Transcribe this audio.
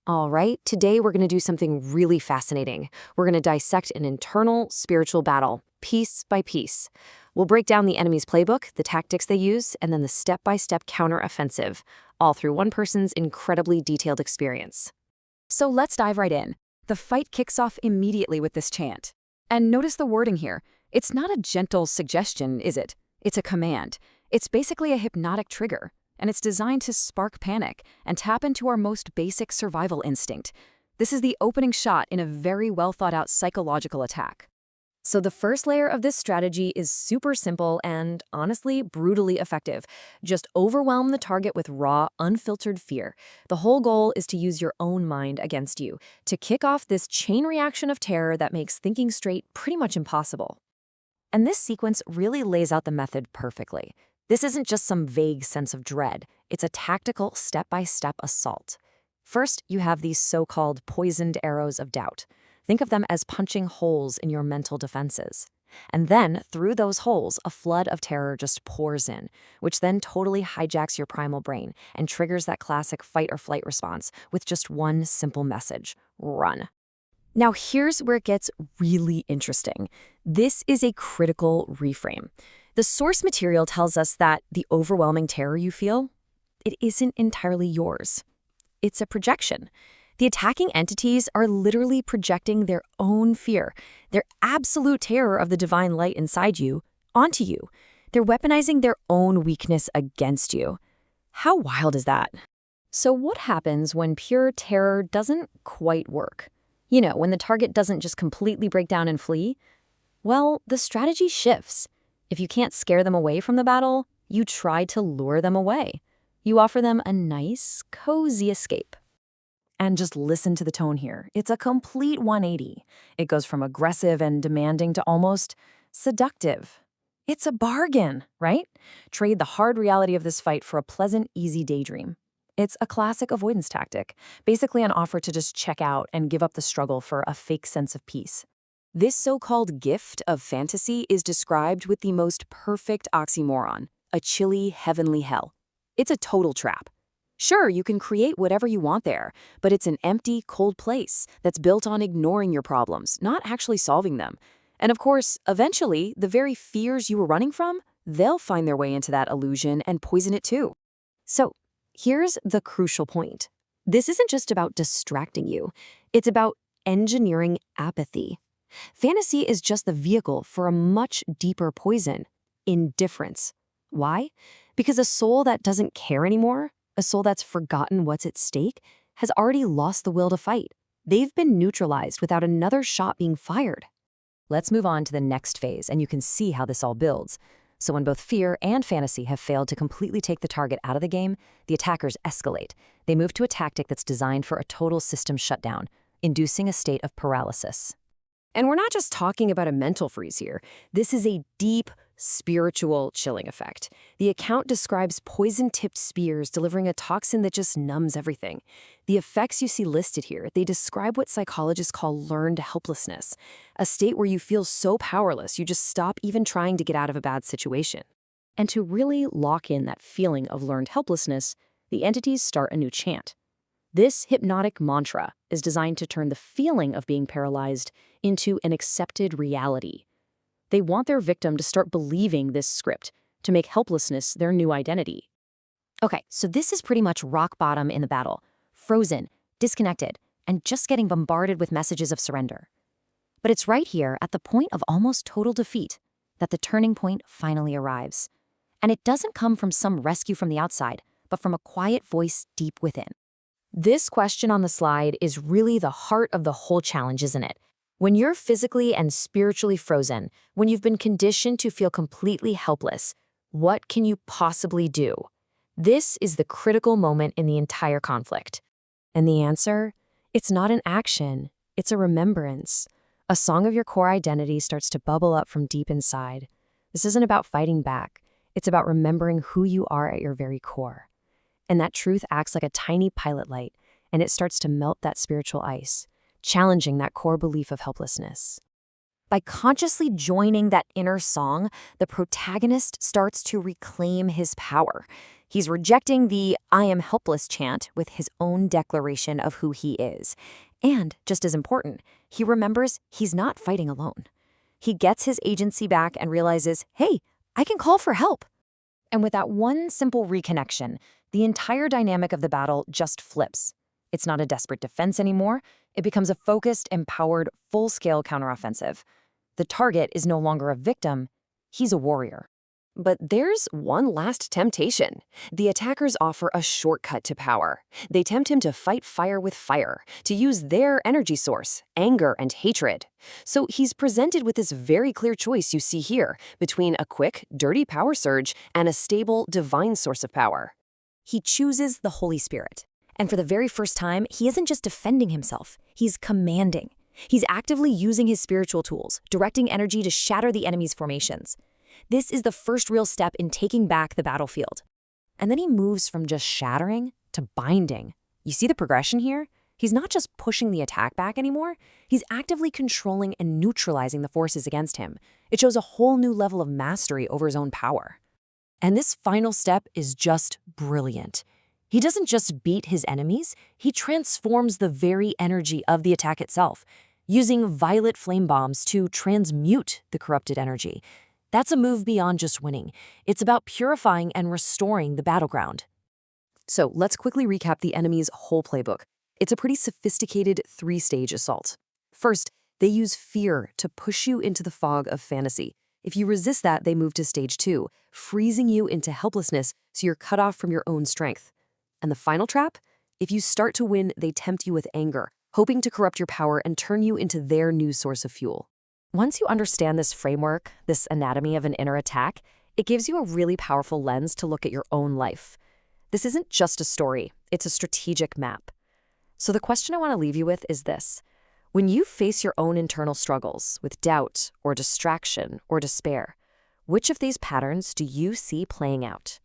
All right, today we're going to do something really fascinating. We're going to dissect an internal spiritual battle, piece by piece. We'll break down the enemy's playbook, the tactics they use, and then the step-by-step counteroffensive, all through one person's incredibly detailed experience. So let's dive right in. The fight kicks off immediately with this chant. And notice the wording here. It's not a gentle suggestion, is it? It's a command. It's basically a hypnotic trigger, and it's designed to spark panic and tap into our most basic survival instinct. This is the opening shot in a very well-thought-out psychological attack. So the first layer of this strategy is super simple and, honestly, brutally effective. Just overwhelm the target with raw, unfiltered fear. The whole goal is to use your own mind against you, to kick off this chain reaction of terror that makes thinking straight pretty much impossible. And this sequence really lays out the method perfectly. This isn't just some vague sense of dread. It's a tactical, step-by-step assault. First, you have these so-called poisoned arrows of doubt. Think of them as punching holes in your mental defenses. And then, through those holes, a flood of terror just pours in, which then totally hijacks your primal brain and triggers that classic fight-or-flight response with just one simple message: run. Now, here's where it gets really interesting. This is a critical reframe. The source material tells us that the overwhelming terror you feel, it isn't entirely yours. It's a projection. The attacking entities are literally projecting their own fear, their absolute terror of the divine light inside you, onto you. They're weaponizing their own weakness against you. How wild is that? So what happens when pure terror doesn't quite work? You know, when the target doesn't just completely break down and flee? Well, the strategy shifts. If you can't scare them away from the battle, you try to lure them away. You offer them a nice, cozy escape. And just listen to the tone here. It's a complete 180. It goes from aggressive and demanding to almost seductive. It's a bargain, right? Trade the hard reality of this fight for a pleasant, easy daydream. It's a classic avoidance tactic, basically an offer to just check out and give up the struggle for a fake sense of peace. This so-called gift of fantasy is described with the most perfect oxymoron, a chilly, heavenly hell. It's a total trap. Sure, you can create whatever you want there, but it's an empty, cold place that's built on ignoring your problems, not actually solving them. And of course, eventually, the very fears you were running from, they'll find their way into that illusion and poison it too. So, here's the crucial point. This isn't just about distracting you. It's about engineering apathy. Fantasy is just the vehicle for a much deeper poison: indifference. Why? Because a soul that doesn't care anymore, a soul that's forgotten what's at stake, has already lost the will to fight. They've been neutralized without another shot being fired. Let's move on to the next phase, and you can see how this all builds. So when both fear and fantasy have failed to completely take the target out of the game, the attackers escalate. They move to a tactic that's designed for a total system shutdown, inducing a state of paralysis. And we're not just talking about a mental freeze here. This is a deep, spiritual chilling effect. The account describes poison-tipped spears delivering a toxin that just numbs everything. The effects you see listed here, they describe what psychologists call learned helplessness, a state where you feel so powerless you just stop even trying to get out of a bad situation. And to really lock in that feeling of learned helplessness, the entities start a new chant. This hypnotic mantra is designed to turn the feeling of being paralyzed into an accepted reality. They want their victim to start believing this script, to make helplessness their new identity. Okay, so this is pretty much rock bottom in the battle, frozen, disconnected, and just getting bombarded with messages of surrender. But it's right here, at the point of almost total defeat, that the turning point finally arrives. And it doesn't come from some rescue from the outside, but from a quiet voice deep within. This question on the slide is really the heart of the whole challenge, isn't it? When you're physically and spiritually frozen, when you've been conditioned to feel completely helpless, what can you possibly do? This is the critical moment in the entire conflict. And the answer? It's not an action, it's a remembrance. A song of your core identity starts to bubble up from deep inside. This isn't about fighting back, it's about remembering who you are at your very core. And that truth acts like a tiny pilot light, and it starts to melt that spiritual ice, challenging that core belief of helplessness. By consciously joining that inner song, the protagonist starts to reclaim his power. He's rejecting the "I am helpless" chant with his own declaration of who he is. And, just as important, he remembers he's not fighting alone. He gets his agency back and realizes, hey, I can call for help. And with that one simple reconnection, the entire dynamic of the battle just flips. It's not a desperate defense anymore. It becomes a focused, empowered, full-scale counteroffensive. The target is no longer a victim. He's a warrior. But there's one last temptation. The attackers offer a shortcut to power. They tempt him to fight fire with fire, to use their energy source, anger and hatred. So he's presented with this very clear choice you see here between a quick, dirty power surge and a stable, divine source of power. He chooses the Holy Spirit. And for the very first time, he isn't just defending himself, he's commanding. He's actively using his spiritual tools, directing energy to shatter the enemy's formations. This is the first real step in taking back the battlefield. And then he moves from just shattering to binding. You see the progression here? He's not just pushing the attack back anymore, he's actively controlling and neutralizing the forces against him. It shows a whole new level of mastery over his own power. And this final step is just brilliant. He doesn't just beat his enemies, he transforms the very energy of the attack itself, using violet flame bombs to transmute the corrupted energy. That's a move beyond just winning. It's about purifying and restoring the battleground. So let's quickly recap the enemy's whole playbook. It's a pretty sophisticated three-stage assault. First, they use fear to push you into the fog of fantasy. If you resist that, they move to stage 2, freezing you into helplessness so you're cut off from your own strength. And the final trap? If you start to win, they tempt you with anger, hoping to corrupt your power and turn you into their new source of fuel. Once you understand this framework, this anatomy of an inner attack, it gives you a really powerful lens to look at your own life. This isn't just a story, it's a strategic map. So the question I want to leave you with is this. When you face your own internal struggles with doubt or distraction or despair, which of these patterns do you see playing out?